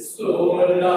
16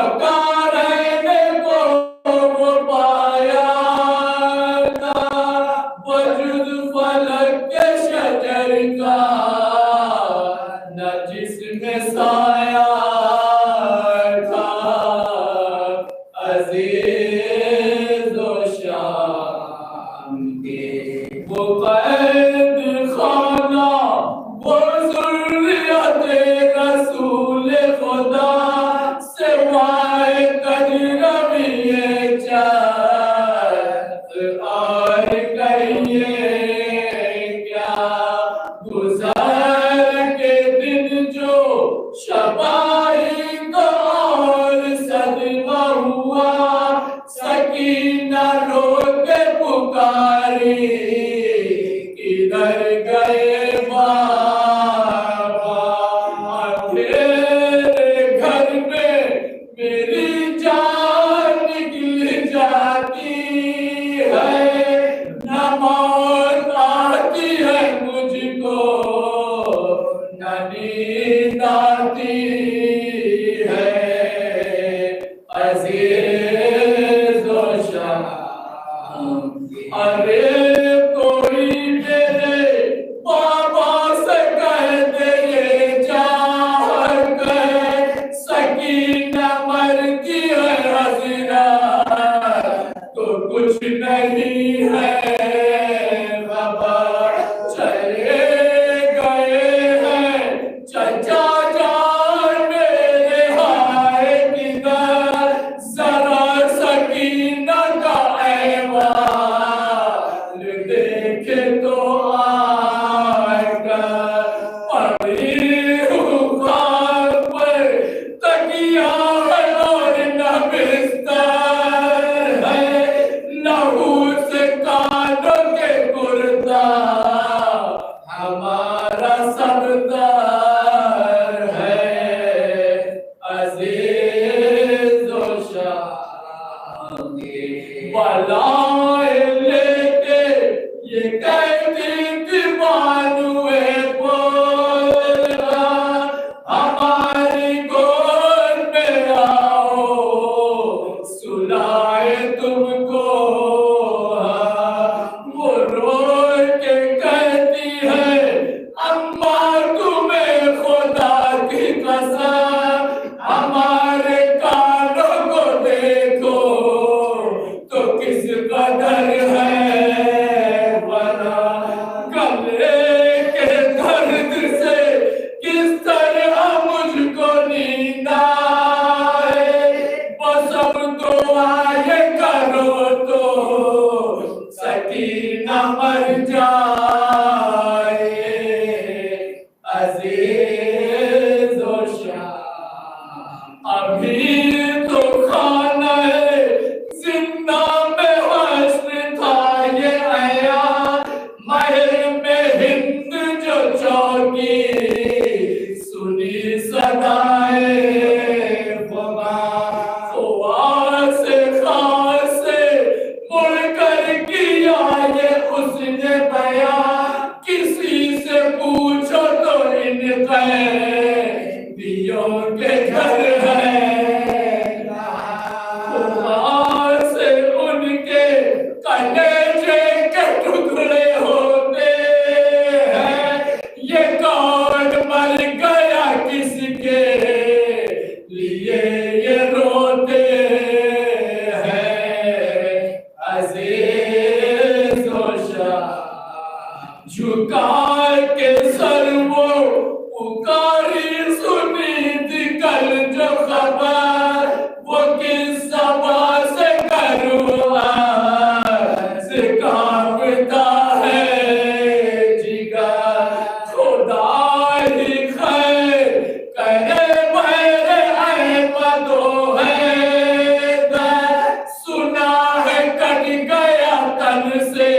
پکا رہنے کو وہ پایا تھا وجود فلک کے شجر کا نہ جس میں سایہ تھا عزیز و شام کے وہ قید خانہ وہ ذریت رسول خدا سوائے کجروی چاہت اور کہیے کیا گزر کے دن جو شبائی کو اور صدمہ ہوا سکینہ رو کے پکاری کدھر گئے بابا تیرے گھر میں میری جان نکل جاتی ہے نہ موت آتی ہے مجھ کو نہ نیند آتی ہے عزیز و شام ارے کوئی میرے بابا سے کہہ دے یہ چاہ کر سکینہ مرتی ہے حضرت تو کچھ نہیں ہے بابا چلے گئے ہیں چچا جان میرے ہائے کدھر ذرا سکینہ کا ایوان دیکھے تو آئے گا پڑی ہوں خاک پر تکیہ ہے اور نہ بستر ہے لہو سے کانوں کے کرتا ہمارا سردار ہے عزیز و شام کے بالائے لے کے یہ کہتی تھی بانوے بولا ہماری گود میں آؤ سلائے تم کو وہ رو کے کہتی ہے اماں تمہیں خدا کی قسم ہمارے کانوں کو دیکھو تو کس قدر ہے ورا گلے کے درد سے کس طرح مجھ کو نیند آئے بس اب دعائیں کرو تو سکینہ مر جائے عزیز و شام ابھی تو کھانا ہے زندہ میں حسن تھا یہ عیان محل میں ہند جو چوکی سنی صدائے خواہ سے خاص سے مڑ کر کیا یہ اس نے بیان کسی سے پوچھو تو ان قیدیوں کے گھر ہے خواہ سے ان کے کلیجے کے ٹکڑے ہوتے ہیں یہ کون مر گیا کس کے لیے یہ روتے ہیں عزیز و شام جھکا کے سر وہ پکاری سنی تھی کل جو خبر وہ کس سبا سے کروں آج کانپتا ہے جگر خدا ہی خیر کرے میرے احمد و حیدر سنا ہے کٹ گیا تن سے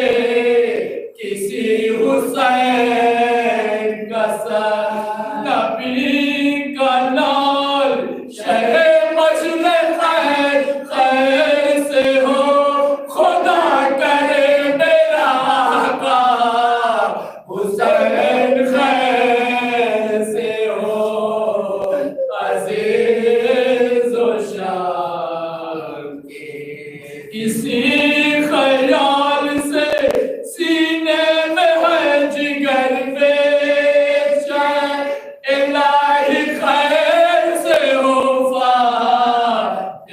کسی حسین کا سر نبی کا لال شہ مجل خیر خیر سے ہو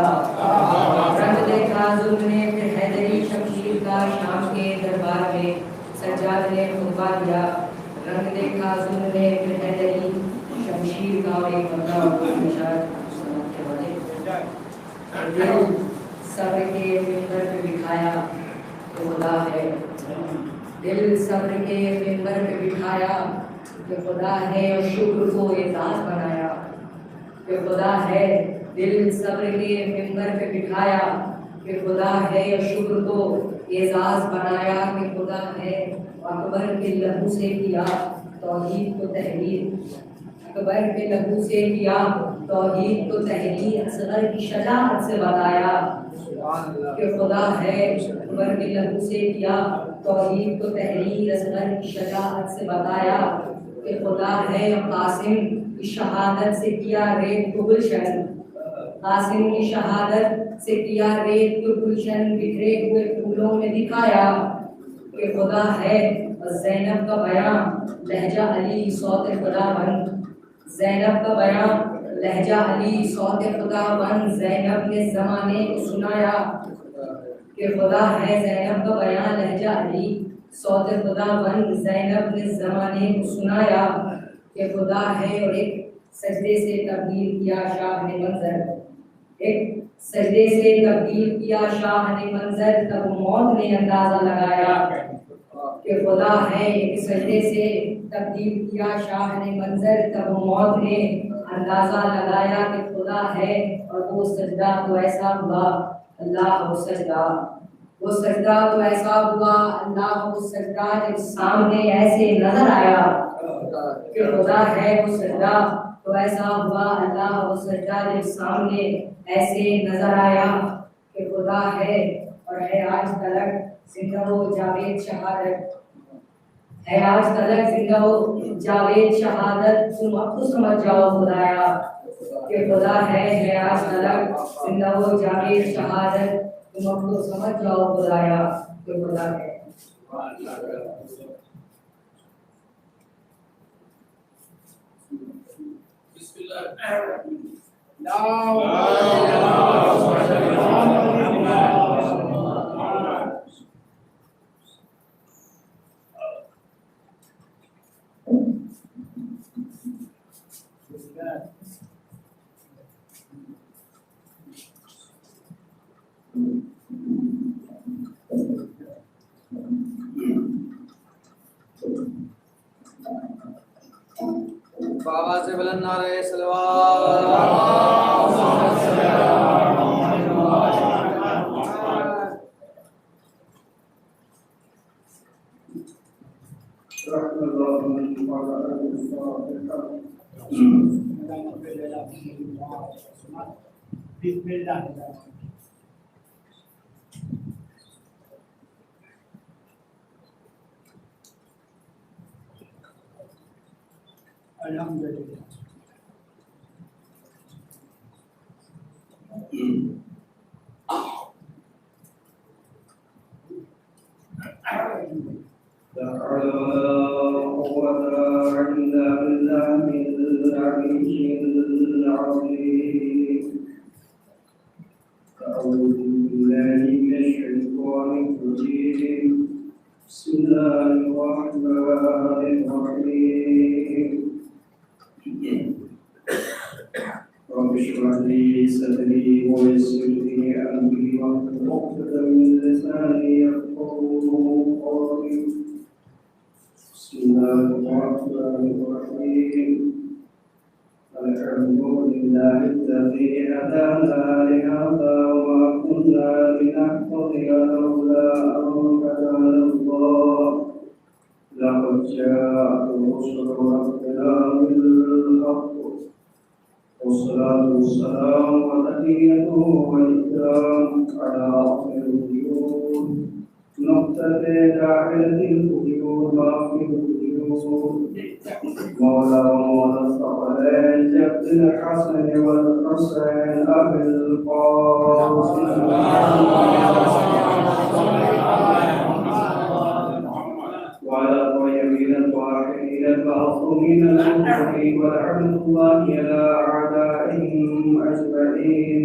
دیا. رنگ دیکھا ظلم نے پھر حیدری شمشیر کا شام کے دربار میں سجاد نے خطبہ دیا. رنگ دیکھا ظلم نے پھر حیدری شمشیر کا اور ایک بندہ سمجھنے والے دل صبر کے منبر پہ بٹھایا کہ خدا ہے. دل صبر کے منبر پہ بٹھایا کہ خدا ہے اور شکر کو اعزاز بنایا کہ خدا ہے. دل صبر کے منبر پہ بٹھایا کہ خدا ہے اور شکر کو اعزاز بنایا کہ خدا ہے. اکبر کے لہو سے کیا توحید کو تحریر. اکبر کے لہو سے کیا توحید کو تحریر. اصغر کی شجاعت سے بتایا کہ خدا ہے. اکبر کے لہو سے کیا توحید کو تحریر. اصغر کی شجاعت سے بتایا کہ خدا ہے. قاسم کی شہادت سے کیا ریت کو گلشن. قاسم کی شہادت سے کیا ریت کو گلشن. بکھرے ہوئے پھولوں میں دکھایا کہ خدا ہے. اور زینب کا بیان لہجہ علی صوت خدا بن. زینب کا بیان لہجہ علی صوت خدا بن. زینب نے زمانے کو سنایا کہ خدا ہے. زینب کا بیان لہجہ علی صوت خدا بن. زینب نے زمانے کو سنایا کہ خدا ہے. اور ایک سجدے سے تبدیل کیا شاہ نے منظر. ایک سجدے سے تبدیل کیا شاہ نے منظر. تب موت نے اندازہ لگایا کہ خدا ہے. ایک سجدے سے تبدیل کیا شاہ نے منظر. تب موت نے اندازہ لگایا کہ خدا ہے. اور وہ سجدہ تو ایسا ہوا اللہ. وہ سجدہ تو ایسا ہوا اللہ. وہ سجدہ جب سامنے ایسے نظر آیا کہ خدا ہے. وہ سجدہ تو ایسا ہوا اللہ. وہ سجدہ جب سامنے ایسے نظر آیا کہ خدا ہے. اور ہے آج تلک زندہ و جاوید شہادت. ہے آج تلک زندہ و جاوید شہادت. تم اب تو سمجھ جاؤ خدایا کہ خدا ہے. ہے آج تلک زندہ و جاوید شہادت. تم اب تو سمجھ جاؤ خدایا کہ خدا ہے. بسم اللہ. بابا سے بلند نعرہ صلوات. الحمدللہ. لا حول ولا قوة إلا بالله العلي العظيم. أعوذ بالله من الشيطان الرجيم. بسم الله الرحمن الرحيم. رب اشرح لي صدري ويسر لي أمري واحلل عقدة من لساني يفقهوا قولي. بسم الله الرحمن الرحيم. الحمد لله الذي هدانا لهذا وما كنا لنهتدي لولا أن هدانا الله. لقد جاءت رسل ربنا بالحق والصلاة والسلام والتحية والإكرام على أفضل الوجود. نقتدي داخل الوجود ما في الوجود. مولى ومولى الثقلين جد الحسن والحسين أبي القاسم. وعلى الطيبين الطاهرين المعصومين المطهرين ولعنة الله على أعدائهم أجمعين.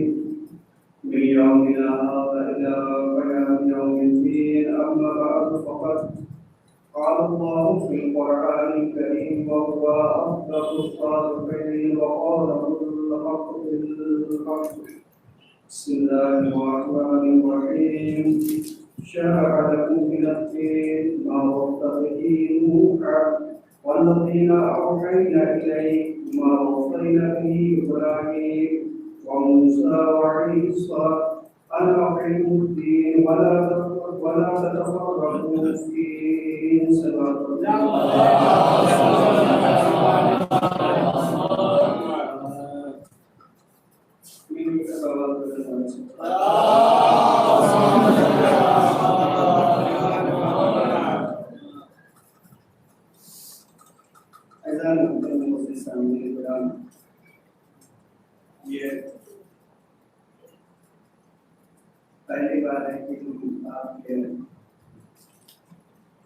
يومنا هذا إلى بيان يوم الدين. أما بعد فقد قال الله في القرآن الكريم وهو أصدق الصادقين وقال الحق بالحق. بسم الله الرحمن الرحيم. شرع لكم من الدين ما وصى به نوحا والذين أوحينا إليك ما وصينا به إبراهيم وموسى وعيسى أن أقيموا الدين ولا تتفرقوا فيه. صراط یہ پہلی بار ہے کہ ہم آپ کے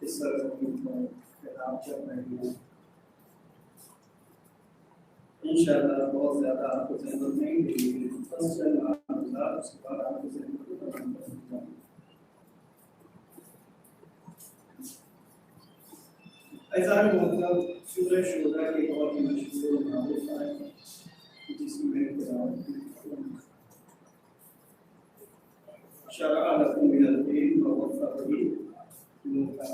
اس سرزمین پر خطاب کر رہے ہیں. انشاءاللہ بہت زیادہ آپ کو ضرورت نہیں دے گی. بس چند معلومات اس کے بعد آپ کو ضرورت ہے. ایسا مطلب سورہ شورا کی بہت ہی مشہور معروف ہے جس میں شرع لکم من الدین ما وصى به نوحا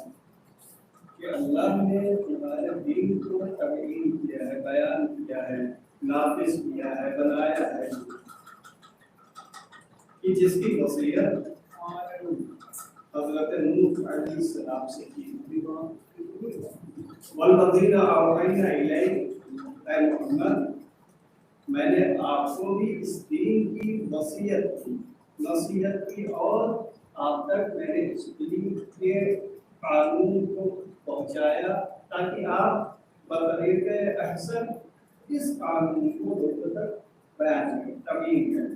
کہ اللہ نے تمہارے دین کو تبیین کیا ہے، بیان کیا ہے، نافذ کیا ہے، بنایا ہے کہ جس کی وصیت حضرت نوح علیہ السلام سے کی. والذین اوحینا الیک، اے محمد میں نے آپ کو بھی اس دین کی وصیت کی، نصیحت کی اور آپ تک میں نے اس دین کے قانون کو پہنچایا تاکہ آپ بطریق احسن اس قانون کو لوگوں تک بیان کریں، تبیین کریں.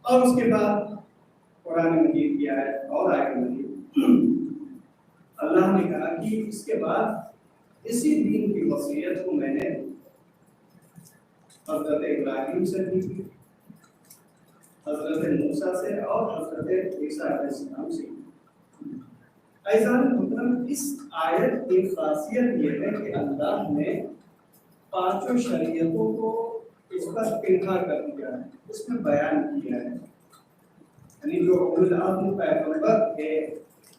اور اس کے بعد قرآن مجید کی آیت اور آیت مجید اللہ نے کہا کہ اس کے بعد اسی دین کی وصیت کو میں نے حضرت ابراہیم سے بھی کی، حضرت موسیٰ سے اور حضرت عیسیٰ علیہ السلام سے. ایسا مطلب اس آیت کی خاصیت یہ ہے کہ اللہ نے پانچوں شریعتوں کو اس پر پنہا کر دیا ہے، اس میں بیان کیا ہے. یعنی جو اولو العزم پیغمبر تھے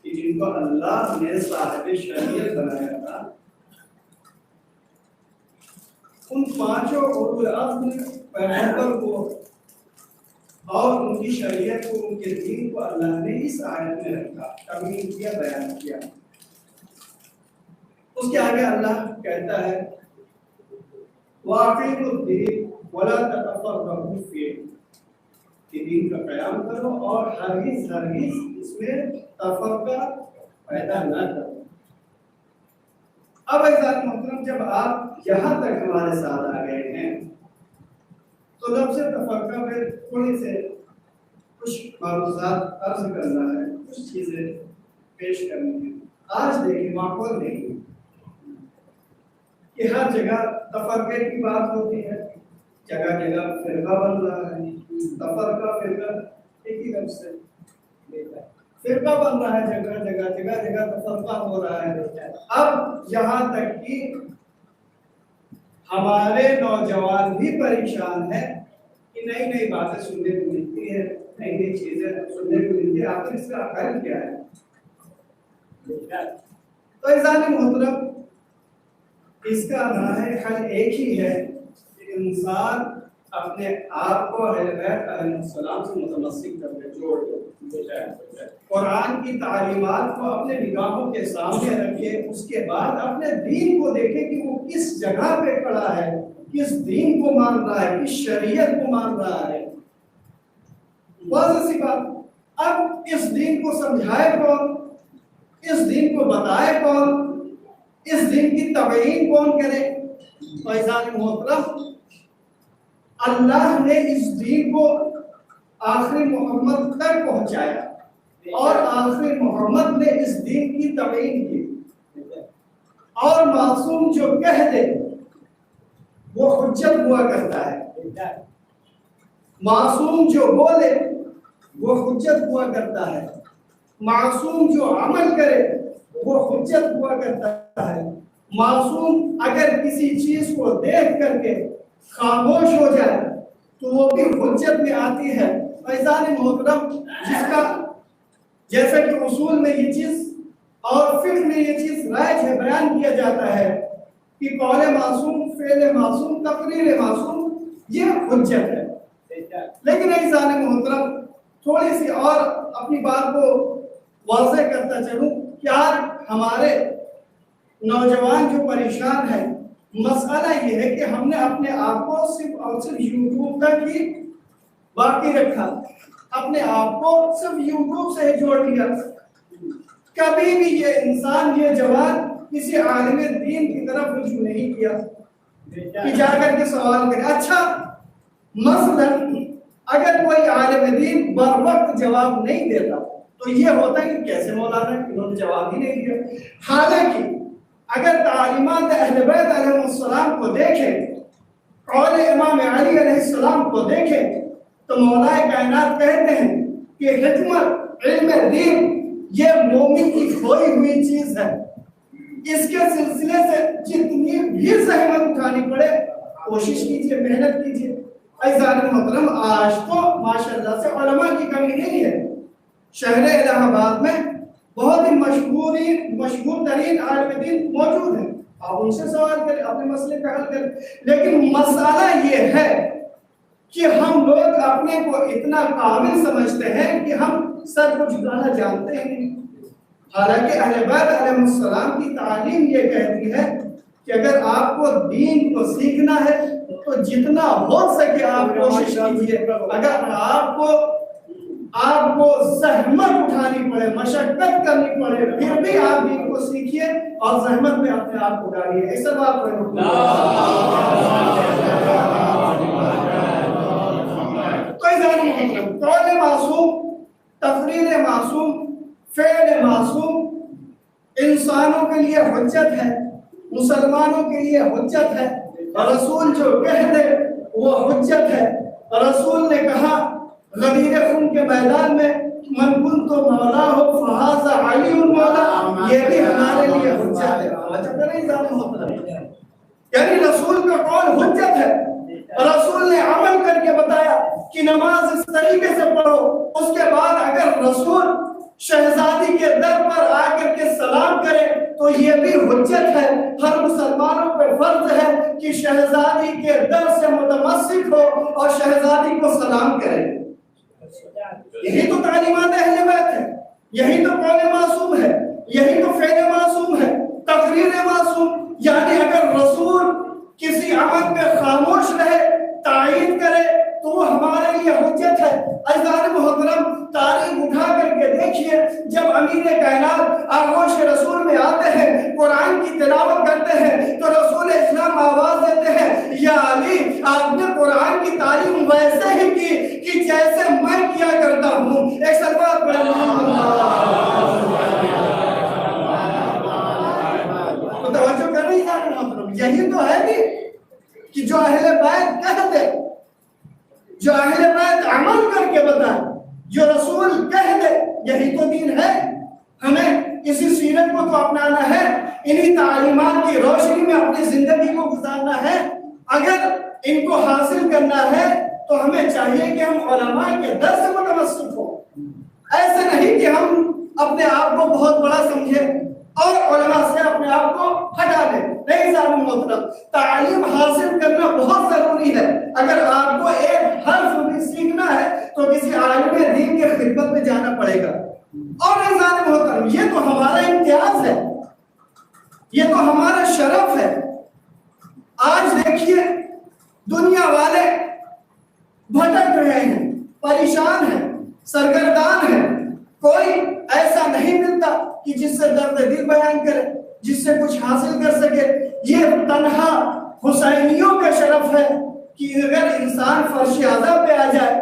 کہ جن کو اللہ نے صاحب شریعت بنایا تھا، ان پانچوں اولو العزم پیغمبر کو اور ان کی شریعت کو، ان کے دین کو اللہ نے اس آیت میں رکھا، تبیین کیا، بیان کیا. اس کے آگے اللہ کہتا ہے وَأَقِیمُوا الدِّینَ وَلَا تَتَفَرَّقُوا فِیہِ، کہ دین کا قیام کرو اور ہرگز اس میں تفرقہ پیدا نہ کرو. اب ایسا محترم جب آپ یہاں تک ہمارے ساتھ آ گئے ہیں تو لفظ تفرقہ پہ تھوڑی سے کچھ معروضات عرض کرنا ہے، کچھ چیزیں پیش کرنی ہے. آج دیکھیں ماحول دیکھیں کہ ہر جگہ تفرقے کی بات ہوتی ہے، جگہ جگہ فرقہ بن رہا ہے. تفرقہ فرقہ ایک ہی لفظ سے فرقہ بن رہا ہے، جگہ جگہ تفرقہ ہو رہا ہے. اب یہاں تک کہ ہمارے نوجوان بھی پریشان ہیں کہ نئی نئی باتیں سننے کو ملتی ہے، نئی نئی چیزیں سننے کو ملتی ہے. آخر اس کا حل کیا ہے؟ تو انسان محترم اس کا حل ایک ہی ہے کہ انسان اپنے آپ کو اہل بیت علیہ السلام سے متمسک کر کے جوڑ دے، قرآن کی تعلیمات کو اپنے نگاہوں کے سامنے رکھے. اس کے بعد اپنے دین کو دیکھے کہ وہ کس جگہ پہ کھڑا ہے، کس دین کو مان رہا ہے، کس شریعت کو مان رہا ہے. واضح سی بات. اب اس دین کو سمجھائے کون، اس دین کو بتائے کون، اس دین کی تبیین کون کرے؟ فیضان محترم اللہ نے اس دین کو آخری محمد تک پہنچایا اور آخری محمد نے اس دین کی تبیین کی. اور معصوم جو کہہ دے وہ حجت ہوا کرتا ہے. معصوم جو بولے وہ حجت ہوا کرتا ہے، معصوم جو عمل کرے وہ حجت ہوا کرتا ہے، معصوم اگر کسی چیز کو دیکھ کر کے خاموش ہو جائے تو وہ بھی حجت میں آتی ہے۔ فیضان محترم، جس کا جیسا کہ اصول میں یہ چیز اور فقہ میں یہ چیز رائج ہے، بیان کیا جاتا ہے کہ قول معصوم، فعل معصوم، تقریر معصوم یہ حجت ہے۔ لیکن فیضان محترم تھوڑی سی اور اپنی بات کو واضح کرتا چلوں کہ آج ہمارے نوجوان جو پریشان ہیں، مسئلہ یہ ہے کہ ہم نے اپنے آپ کو صرف اور صرف یوٹیوب تک ہی باقی رکھا، اپنے آپ کو صرف یوٹیوب سے ہی جوڑ لیا۔ کبھی بھی یہ انسان، یہ جوان کسی عالم دین کی طرف رجوع نہیں کیا کہ جا کر کے سوال کرے۔ اچھا مثلا اگر کوئی عالم دین بر وقت جواب نہیں دیتا تو یہ ہوتا ہے کہ کیسے مولانا انہوں نے جواب ہی نہیں دیا۔ حالانکہ اگر تعلیمات اہل بیت علیہ السلام کو دیکھیں، قول امام علی علیہ السلام کو دیکھیں، تو مولا کائنات کہتے ہیں کہ حکمت علم دین یہ مومن کی کھوئی ہوئی چیز ہے، اس کے سلسلے سے جتنی بھی زحمت اٹھانی پڑے کوشش کیجئے، محنت کیجئے۔ فیضان محترم، آج تو ماشاءاللہ سے علماء کی کمی نہیں ہے، شہر الہ آباد میں بہت ہی مشہور ترین عالم دین موجود ہیں، آپ ان سے سوال کریں، اپنے مسئلے کا حل کریں۔ لیکن مسئلہ یہ ہے کہ ہم لوگ اپنے کو اتنا کامل سمجھتے ہیں کہ ہم سب کچھ جانا جانتے ہیں، حالانکہ اہل بیت علیہ السلام کی تعلیم یہ کہتی ہے کہ اگر آپ کو دین کو سیکھنا ہے تو جتنا ہو سکے آپ کوشش کیجئے، اگر آپ کو زحمت اٹھانی پڑے، مشقت کرنی پڑے، پھر بھی آپ دین کو سیکھیے اور زحمت میں اپنے آپ کو ڈالیے۔ ایسا بات قول معصوم، تقریر معصوم، فعل معصوم انسانوں کے لیے حجت ہے، مسلمانوں کے لیے حجت ہے، رسول جو کہہ دے وہ حجت ہے۔ رسول نے کہا غدیر خون کے میدان میں من کنت مولا ہو فہذا علی المولا، یہ بھی ہمارے لیے حجت ہے۔ یعنی رسول کا قول حجت ہے۔ رسول نے عمل کر کے بتایا کہ نماز اس طریقے سے پڑھو، اس کے بعد اگر رسول شہزادی کے در پر آ کر کے سلام کرے تو یہ بھی حجت ہے۔ ہر مسلمانوں پہ فرض ہے کہ شہزادی کے در سے متمسک ہو اور شہزادی کو سلام کرے۔ یہی تو تعلیمات اہل بیت ہے، یہی تو قول معصوم ہے، یہی تو فعل معصوم ہے، تقریر معصوم۔ یعنی اگر رسول کسی عمل پہ خاموش رہے، تائید کرے تو وہ ہمارے لیے حجت ہے۔ عزیزان محترم، تاریخ اٹھا کر کے دیکھیے، جب امیر کائنات آغوش رسول میں آتے ہیں، قرآن کی تلاوت کرتے ہیں تو رسول اسلام آواز دیتے ہیں، یا علی آپ نے قرآن کی تعلیم ویسے ہی کی کہ جیسے میں کیا کرتا ہوں۔ ایک سلوات پڑھیں۔ تو توجہ کر رہی ہے محترم، یہی تو ہے کہ جو اہل بیت کہہ دے، جو اہل بیت عمل کر کے بتائے، جو رسول کہہ دے، یہی تو دین ہے۔ ہمیں اسی سیرت کو تو اپنانا ہے، انہی تعلیمات کی روشنی میں اپنی زندگی کو گزارنا ہے۔ اگر ان کو حاصل کرنا ہے تو ہمیں چاہیے کہ ہم علماء کے در سے متمسک ہوں۔ ایسے نہیں کہ ہم اپنے آپ کو بہت بڑا سمجھیں اور علماء سے اپنے آپ کو ہٹا دیں۔ نہیں صاحب محترم، تعلیم حاصل کرنا بہت ضروری ہے۔ اگر آپ کو ایک حرف بھی سیکھنا ہے تو کسی عالم دین کے خدمت میں جانا پڑے گا۔ اور نہیں صاحب محترم، یہ تو ہمارا امتیاز ہے، یہ تو ہمارا شرف ہے۔ آج دیکھیے دنیا والے بھٹک رہے ہیں، پریشان ہیں، سرگردان ہیں، کوئی ایسا نہیں ملتا کہ جس سے درد دل بیان کرے، جس سے کچھ حاصل کر سکے۔ یہ تنہا حسینیوں کا شرف ہے کہ اگر انسان فرش اعظم پہ آ جائے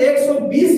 120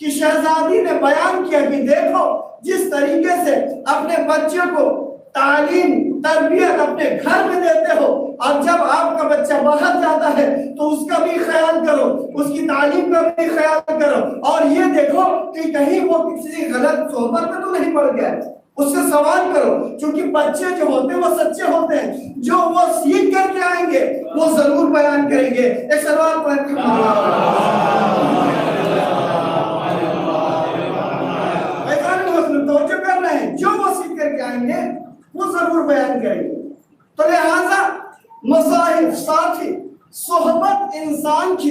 کہ شہزادی نے بیان کیا کہ دیکھو جس طریقے سے اپنے بچے کو تعلیم تربیت اپنے گھر میں دیتے ہو، اور جب آپ کا بچہ باہر جاتا ہے تو اس کا بھی خیال کرو، اس کی تعلیم کا بھی خیال کرو، اور یہ دیکھو کہ کہیں وہ کسی غلط صحبت میں تو نہیں پڑ گیا، اس سے سوال کرو، کیونکہ بچے جو ہوتے ہیں وہ سچے ہوتے ہیں، جو وہ سیکھ کر کے آئیں گے وہ ضرور بیان کریں گے۔ ایک سوال پڑھیں، توجہ کر رہے ہیں، جو وہ سیکھ کر کے آئیں گے وہ ضرور بیان کریں گے۔ تو لہذا مصاحب، ساتھی، صحبت انسان کی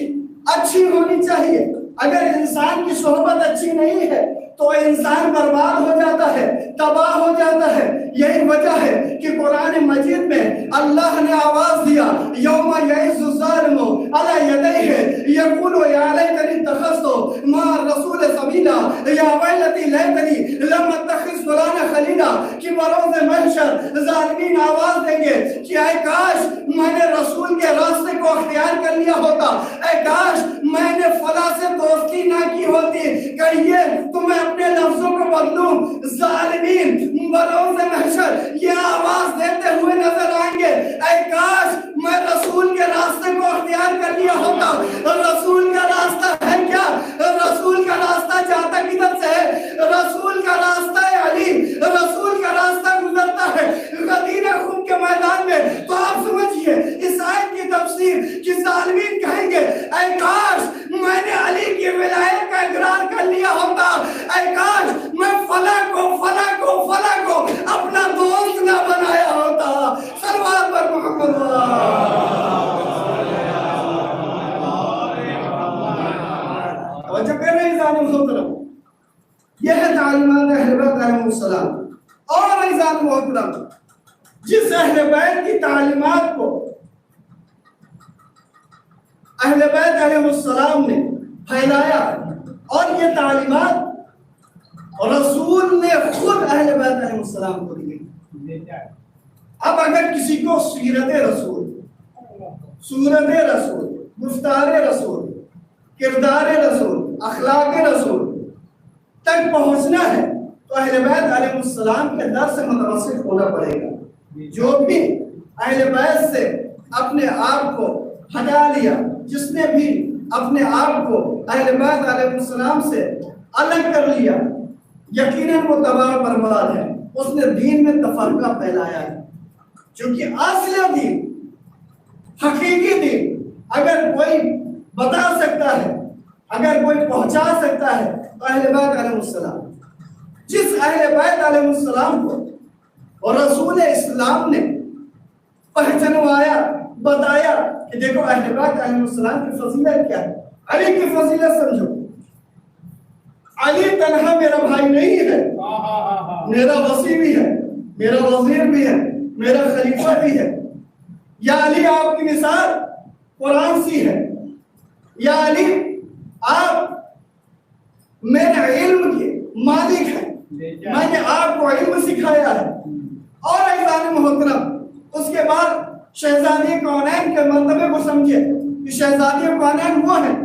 اچھی ہونی چاہیے۔ اگر انسان کی صحبت اچھی نہیں ہے تو انسان برباد ہو جاتا ہے، تباہ ہو جاتا ہے۔ یہی وجہ ہے کہ قرآن مجید میں اللہ نے آواز دیا، یوم یعز الظالم علی یدیہ یقول یا لیتنی اتخذت مع الرسول سبیلا یا ویلتی لیتنی لم اتخذ فلانا خلیلا، کہ بروز محشر ظالمین آواز دیں گے کہ اے کاش میں نے رسول کے راستے کو اختیار کر لیا ہوتا، اے کاش میں نے فلاں سے دوستی نہ کی ہوتی۔ کہیے تو میں اپنے لفظوں کو بدلوں، ظالمین بروز محشر یہ آواز دیتے ہوئے نظر آئیں گے، اے کاش میں رسول کے راستے کو اختیار کر لیا ہوتا۔ رسول کا راستہ ہے کیا؟ رسول کا راستہ جاتا کدھر سے ہے؟ رسول کا راستہ ہے علی، رسول کا راستہ گزرتا ہے غدیر خون کے میدان میں۔ تو آپ سمجھئے اس آیت کی تفسیر کہ ظالمین کہیں گے اے کاش میں نے علی کی ولایت کا اقرار کر لیا ہوتا، اے کاش میں فلاں کو اپنا دوست نہ بنایا ہوتا۔ صلوات پر محمد توجہ کر رہے ہیں ظالم محترم، یہ ہے تعلیمات اہل بیت علیہ السلام۔ اور ظالم محترم، جس اہل بیت کی تعلیمات کو اہل بیت علیہ السلام نے پھیلایا، اور یہ تعلیمات رسول نے خود اہل بیت علیہ السلام کو دی۔ اب اگر کسی کو سیرت رسول، صورت رسول، گفتار رسول، کردار رسول، اخلاق رسول تک پہنچنا ہے تو اہل بیت علیہ السلام کے در سے متوسط ہونا پڑے گا۔ جو بھی اہل بیت سے اپنے آپ کو ہٹا لیا، جس نے بھی اپنے آپ کو اہل بیت علیہ السلام سے الگ کر لیا، یقیناً وہ تباہ برباد ہے، اس نے دین میں تفرقہ پھیلایا ہے۔ چونکہ اصل دین، حقیقی دین اگر کوئی بتا سکتا ہے، اگر کوئی پہنچا سکتا ہے تو اہل بیت علیہ السلام۔ جس اہل بیت علیہ السلام کو اور رسول اسلام نے پہچنوایا، بتایا کہ دیکھو اہل بیت علیہ السلام کی فضیلت کیا ہے، علی کی فضیلت سمجھو۔ علی تنہا میرا بھائی نہیں ہے، میرا وصی بھی ہے، میرا وزیر بھی ہے، میرا خلیفہ بھی ہے۔ یا علی آپ کی مثال قرآن سی ہے، یا علی آپ میرے علم کے مالک ہیں، میں نے آپ کو علم سکھایا ہے۔ اور ایزان محترم، اس کے بعد شہزادی کونین کے مرتبے کو سمجھے کہ شہزادی کونین وہ ہیں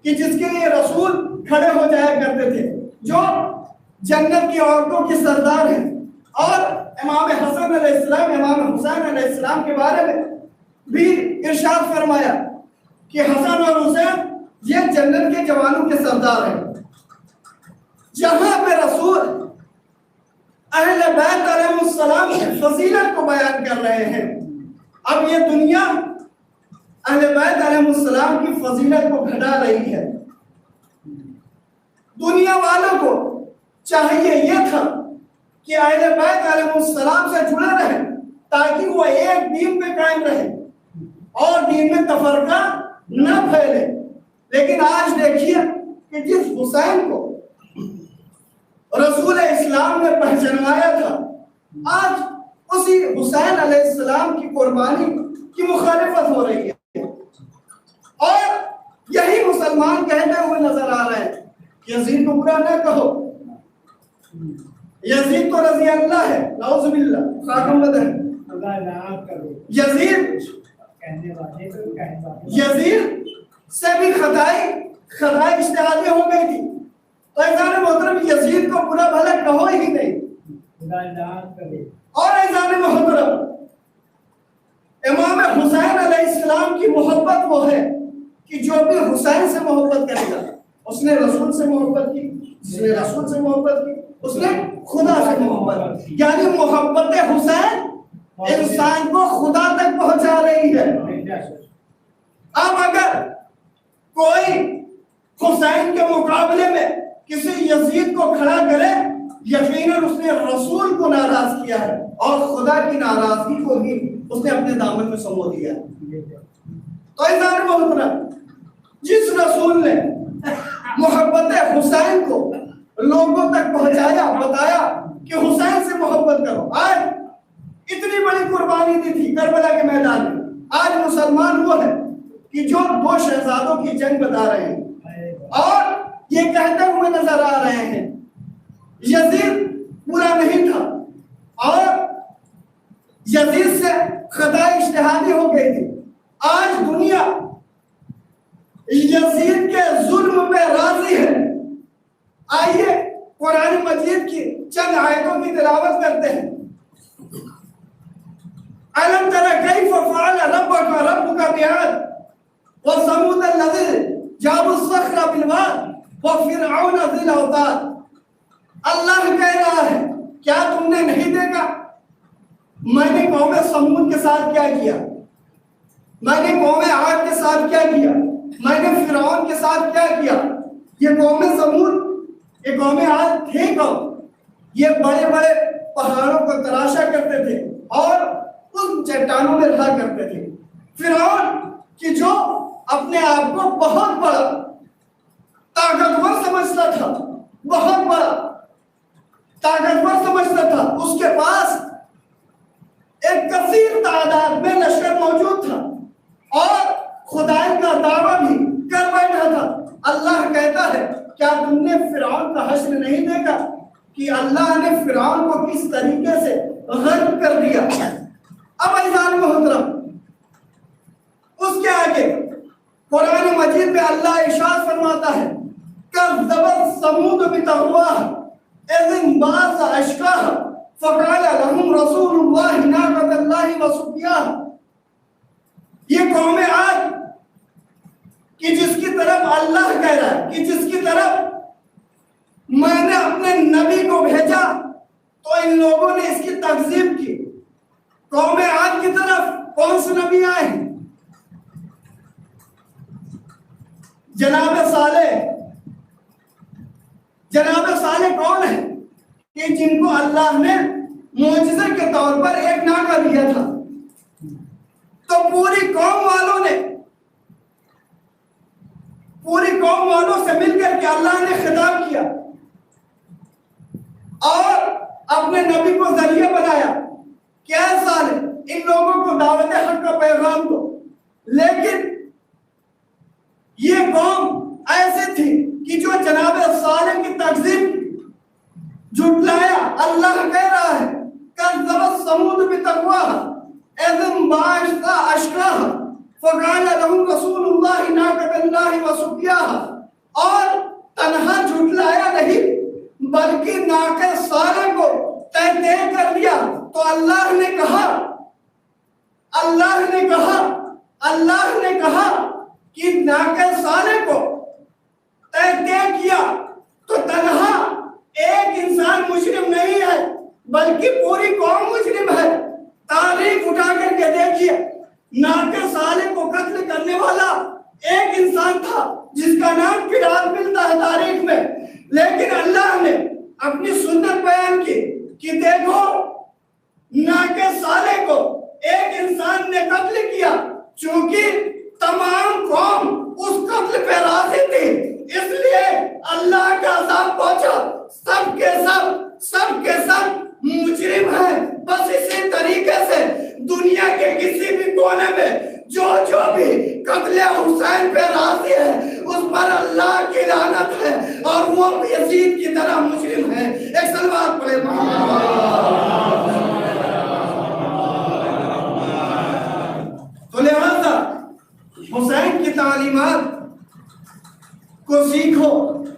کہ جس کے لیے رسول کھڑے ہو جایا کرتے تھے، جو جنت کی عورتوں کی سردار ہیں۔ اور امام حسن علیہ السلام، امام حسین علیہ السلام کے بارے میں بھی ارشاد فرمایا کہ حسن اور حسین یہ جنت کے جوانوں کے سردار ہیں۔ جہاں پہ رسول اہل بیت علیہ السلام کی فضیلت کو بیان کر رہے ہیں، اب یہ دنیا اہل بیت علیہ السلام کی فضیلت کو گھٹا رہی ہے۔ دنیا والوں کو چاہیے یہ تھا کہ اہل بیت علیہ السلام سے جڑے رہیں تاکہ وہ ایک دین پہ قائم رہے اور دین میں تفرقہ نہ پھیلے۔ لیکن آج دیکھیے کہ جس حسین کو رسول اسلام نے پہچنوایا تھا، آج اسی حسین علیہ السلام کی قربانی کی مخالفت ہو رہی ہے۔ اور یہی مسلمان کہتے ہوئے نظر آ رہے ہیں یزید کو برا نہ کہو، یزید تو رضی اللہ ہے، نعوذ باللہ، خاتم بدر۔ یزید سے بھی خطائی اجتہادی ہو گئی تھی، تو ایزان محترم یزید کو برا بھلا کہو ہی نہیں. اور ایزان محترم امام حسین علیہ السلام کی محبت وہ ہے کہ جو بھی حسین سے محبت کرے گا اس نے رسول سے محبت کی, جس نے رسول سے محبت کی اس نے خدا سے محبت کی. یعنی محبت حسین انسان کو خدا تک پہنچا رہی ہے. اب اگر کوئی حسین کے مقابلے میں کسی یزید کو کھڑا کرے یقیناً اس نے رسول کو ناراض کیا ہے اور خدا کی ناراضگی کو بھی اس نے اپنے دامن میں سمو دیا. تو ایزان محترم جس رسول نے محبت حسین کو لوگوں تک پہنچایا, بتایا کہ حسین سے محبت کرو, آج اتنی بڑی قربانی دی تھی کربلا کے میدان میں, آج مسلمان وہ ہے کہ جو 2 شہزادوں کی جنگ بتا رہے ہیں اور یہ کہتے ہوئے نظر آ رہے ہیں یزید برا نہیں تھا اور یزید سے خطا اجتہادی ہو گئی تھی. آج دنیا یزید کے ظلم پہ راضی ہے. آئیے قرآن مجید کی چند آیتوں کی تلاوت کرتے ہیں. أَلَمْ تَرَ كَيْفَ فَعَلَ رَبُّكَ بِعَادٍ وَثَمُودَ الَّذِينَ جَابُوا الصَّخْرَ بِالْوَادِ وَفِرْعَوْنَ ذِي الْأَوْتَادِ. اللہ کہہ رہا ہے کیا تم نے نہیں دیکھا میں نے قوم سمود کے ساتھ کیا کیا, میں نے قوم عاد کے ساتھ کیا کیا, میں نے فرعون کے ساتھ کیا کیا. یہ قوم سمود, یہ قوم عاد تھے کون؟ یہ بڑے بڑے پہاڑوں کو تراشا کرتے تھے اور ان چٹانوں میں رہا کرتے تھے. فرعون کہ جو اپنے آپ کو بہت بڑا طاقتور سمجھتا تھا, بہت بڑا طاقتور سمجھتا تھا, اس کے پاس ایک کثیر تعداد میں لشکر موجود تھا اور خدائی کا دعویٰ بھی کر بیٹھا تھا. اللہ کہتا ہے کیا تم نے فرعون کا حشر نہیں دیکھا کہ اللہ نے فرعون کو کس طریقے سے غرق کر دیا. اب ایزان محترم اس کے آگے قرآن مجید میں اللہ ارشاد فرماتا ہے کذبت ثمود بطغواها اذ انبعث اشقاها فقال لهم رسول الله ناقة الله وسقياها. یہ قوم عاد کہ جس کی طرف اللہ کہہ رہا ہے کہ جس کی طرف میں نے اپنے نبی کو بھیجا تو ان لوگوں نے اس کی تکذیب کی. قوم عاد کی طرف کون سے نبی آئے ہیں؟ جناب صالح. جناب صالح کون ہے کہ جن کو اللہ نے معجزے کے طور پر ایک ناکہ دیا تھا. تو پوری قوم والوں سے مل کر کے اللہ نے خطاب کیا اور اپنے نبی کو ذریعہ بنایا کہ اے صالح ان لوگوں کو دعوت حق کا پیغام دو. لیکن یہ قوم ایسی تھی کہ جو جناب صالح کی تکذیب جھٹلایا. اللہ کہہ رہا ہے کذبت ثمود بطغواها اذ انبعث اشقاها فقال لهم رسول الله ناقة الله وسقياها. اور تنہا جھٹلایا نہیں بلکہ ناقہ صالح کو طے کر دیا. تو اللہ نے کہا کہ ناقہ صالح کو طے کیا تو تنہا ایک انسان مجرم نہیں ہے بلکہ پوری قوم مجرم ہے. تاریخ اٹھا کر کے دیکھیے ناقہ صالح کو قتل کرنے والا ایک انسان تھا جس کا نام قرآن ملتا ہے تاریخ میں. لیکن اللہ نے اپنی سنت بیان کی کہ دیکھو ناقہ صالح کو ایک انسان نے قتل کیا. چونکہ تمام قوم اس قتل پہ راضی تھی اس لیے اللہ کا عذاب پہنچا. سب کے سب مجرم ہیں. بس اسی طریقے سے دنیا کے کسی بھی کونے میں جو بھی قتل حسین پہ راضی ہے اس پر اللہ کی لعنت ہے اور وہ یزید کی طرح مجرم ہے. ایک سلوات پڑھے تو لہذا حسین کی تعلیمات کو سیکھو.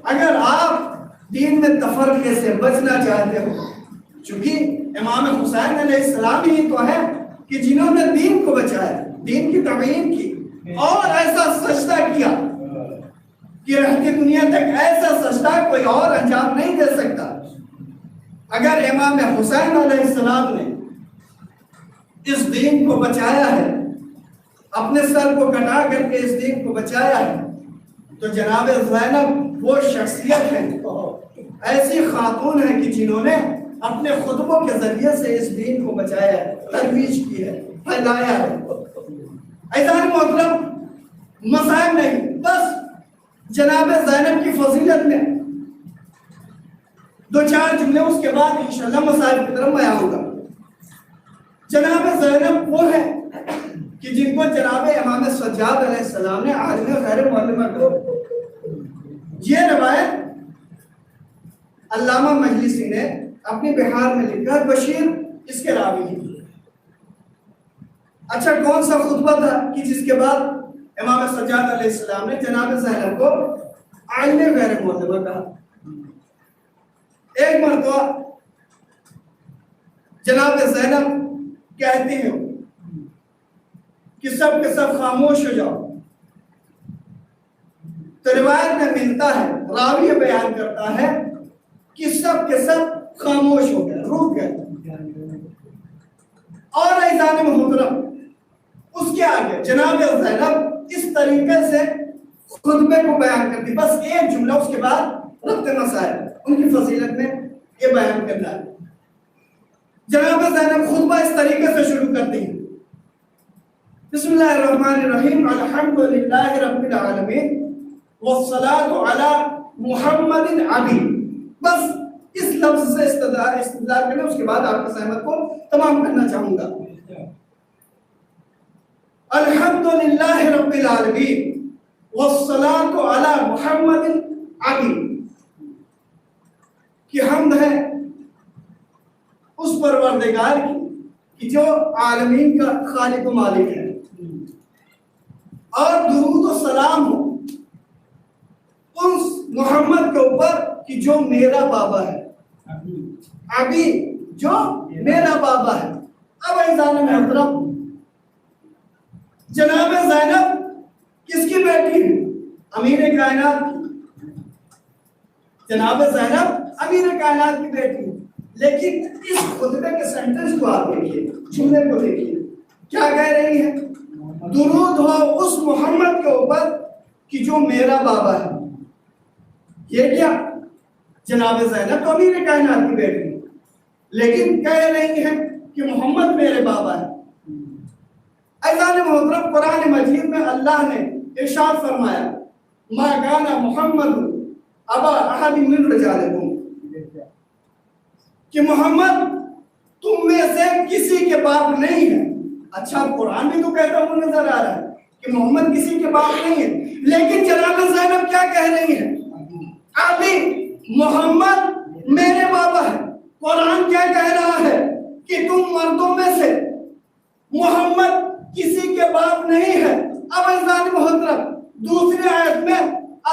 اگر آپ دین میں تفرقے سے بچنا چاہتے ہو، چونکہ امام حسین علیہ السلام ہی تو ہے کہ جنہوں نے دین کو بچایا، دین کی تعمیر کی، اور ایسا سجدہ کیا کہ رہتی دنیا تک ایسا سجدہ کوئی اور انجام نہیں دے سکتا۔ اگر امام حسین علیہ السلام نے اس دین کو بچایا ہے، اپنے سر کو کٹا کر کے اس دین کو بچایا ہے، تو جناب زینب وہ شخصیت ہے، ایسی خاتون ہے کہ جنہوں نے اپنے خطبوں کے ذریعے سے اس دین کو بچایا ہے، ترویج کی ہے، پھیلایا ہے۔ عزیزان محترم، مسائل نہیں، بس جناب زینب کی فضیلت میں دو چار جملے، اس کے بعد انشاءاللہ مسائل کی طرف میں آؤں گا۔ جناب زینب وہ ہے کہ جن کو جناب امام سجاد علیہ السلام نے عالم غیر معلمہ کو، یہ روایت علامہ مجلسی نے اپنی بحار میں لکھا، بشیر اس کے راوی ہیں۔ اچھا، کون سا خطبہ تھا کہ جس کے بعد امام سجاد علیہ السلام نے جناب زینب کو عالم غیر معلمہ کہا؟ ایک مرتبہ جناب زینب کہتی ہیں کہ سب کے سب خاموش ہو جاؤ، تو روایت میں ملتا ہے، راوی بیان کرتا ہے کہ سب کے سب خاموش ہو گئے، رک گئے۔ اور عزیزان محترم، اس کے آگے جناب زینب اس طریقے سے خطبے کو بیان کرتی، بس ایک جملہ اس کے بعد ربط مسائل، ان کی فضیلت میں یہ بیان کرنا ہے۔ جناب زینب خطبہ اس طریقے سے شروع کرتی ہیں، بسم اللہ الرحمن الرحیم، الحمدللہ رب العالمین والصلاة علی محمد عبی۔ بس اس لفظ سے استدلال کرنا، اس کے بعد آپ کی سہمت کو تمام کرنا چاہوں گا۔ الحمدللہ رب العالمین والصلاة علی محمد عبی، کہ حمد ہے اس پروردگار کی کہ جو عالمین کا خالق و مالک ہے، اور درود و سلام ہو اس محمد کے اوپر کہ جو میرا بابا ہے، ابھی جو میرا بابا ہے۔ اب عزیزان محترم، جناب زینب کس کی بیٹی ہے؟ امیر کائنات کی۔ جناب زینب امیر کائنات کی بیٹی ہے، لیکن اس خطبے کے سینٹنس کو آپ دیکھیے، جملے کو دیکھیے، کیا کہہ رہی ہے؟ درود ہو اس محمد کے اوپر کہ جو میرا بابا ہے۔ یہ کیا؟ جناب زینب تو امیر کائنات کی بیٹی ہے، لیکن کہہ رہی ہے کہ محمد میرے بابا ہے۔ عزیزان محترم، قرآن مجید میں اللہ نے ارشاد فرمایا، ما کان محمد ابا احد من رجالکم، کہ محمد تم میں سے کسی کے باپ نہیں ہے۔ اچھا، قرآن بھی تو کہتا ہوں نظر آ رہا ہے کہ محمد کسی کے باپ نہیں ہے، لیکن جناب زینب کیا کہہ رہی ہے؟ ابھی محمد میرے بابا ہے۔ قرآن کیا کہہ رہا ہے کہ تم مردوں میں سے محمد کسی کے باپ نہیں ہے۔ اب عزیزان محترم، دوسری آیت میں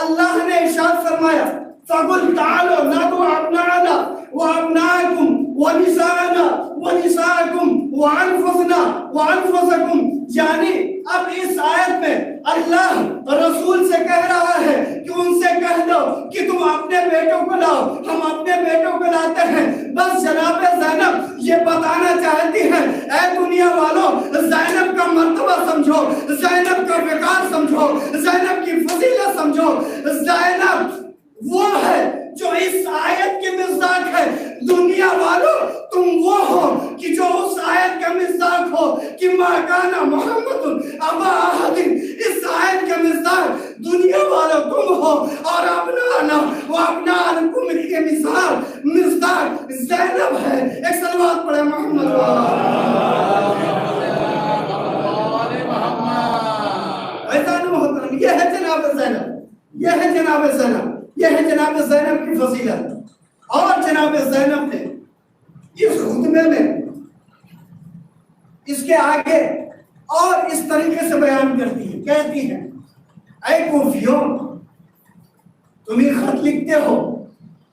اللہ نے ارشاد فرمایا، فَقُلْ تَعَالَوْا نَدْعُ أَبْنَاءَنَا وَأَبْنَاءَكُمْ وَنِسَاءَنَا وَنِسَاءَكُمْ وَأَنفُسَنَا وَأَنفُسَكُمْ، یعنی اب اس آیت میں اللہ رسول سے کہہ رہا ہے کہ ان سے کہہ دو کہ تم اپنے بیٹوں کو لاؤ، ہم اپنے بیٹوں کو لاتے ہیں۔ بس جناب زینب یہ بتانا چاہتی ہے، اے دنیا والوں، زینب کا مرتبہ سمجھو، زینب کا وقار سمجھو، زینب کی فضیلت سمجھو۔ زینب وہ ہے جو اس آیت کی مصداق ہے۔ دنیا والوں، تم وہ ہو کہ جو اس آیت کا مصداق ہو کہ ما کان محمد ابا احد، اس آیت کا مصداق دنیا والوں تم ہو، اور ابنانا و ابناءکم کے مصداق زینب ہے۔ ایک صلوات پڑھے محمد محترم، یہ ہے جناب زینب، یہ ہے جناب زینب، یہ ہے جناب زینب کی فضیلت۔ اور جناب زینب نے اس خطبے میں اس کے آگے اور اس طریقے سے بیان کرتی ہے، کہتی ہے، اے کوفیوں، تم یہ خط لکھتے ہو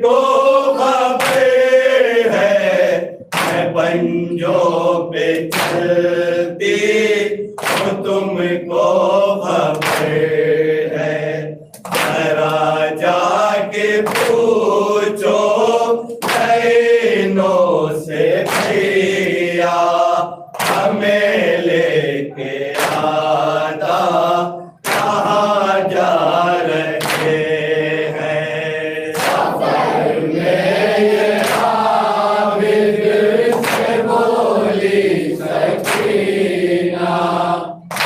کو خبر ہے پنجوں پہ چلتی تو تم کو خبر ہے ذرا جا کے پوچھو بہنوں سے بھیا ہمیں لے کے آدھا کہاں جا رہے ہیں سفر میں یہ عابد سے بولی سکینہ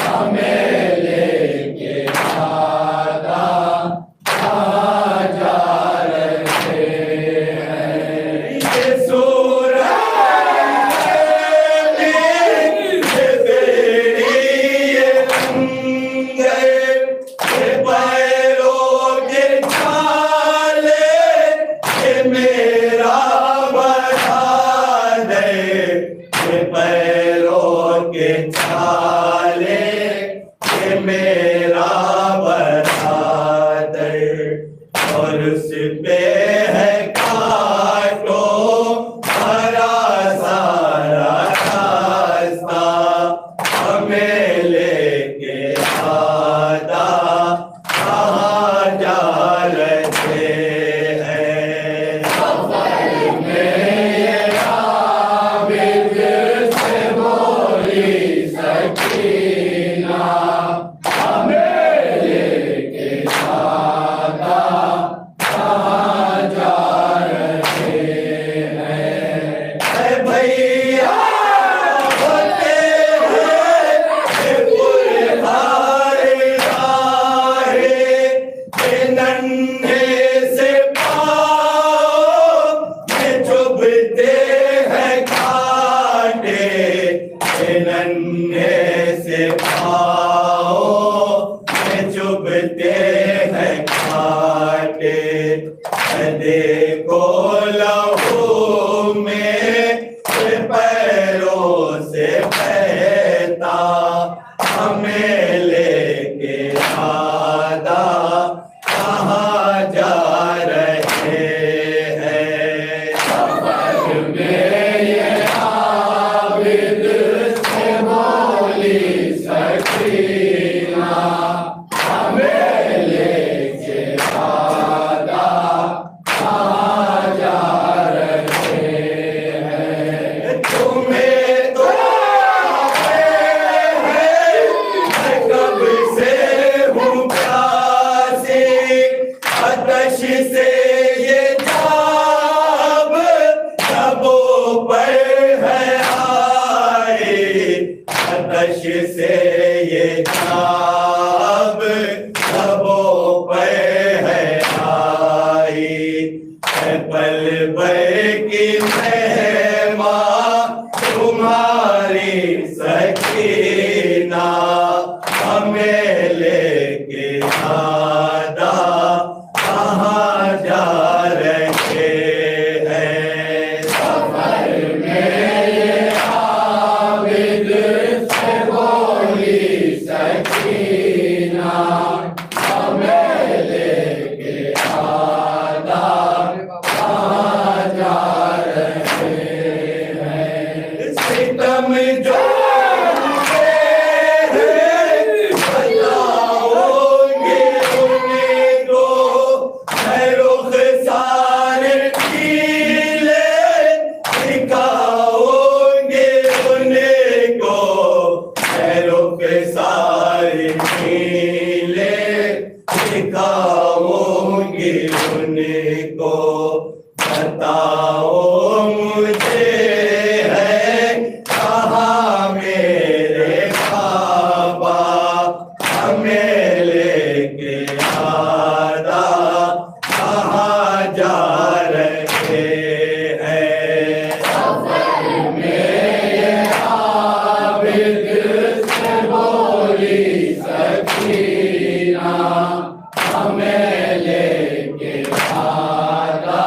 ہمیں لے کے آدھا کہاں جا رہے ہیں یہ سورج ہمیں لے کے آدھا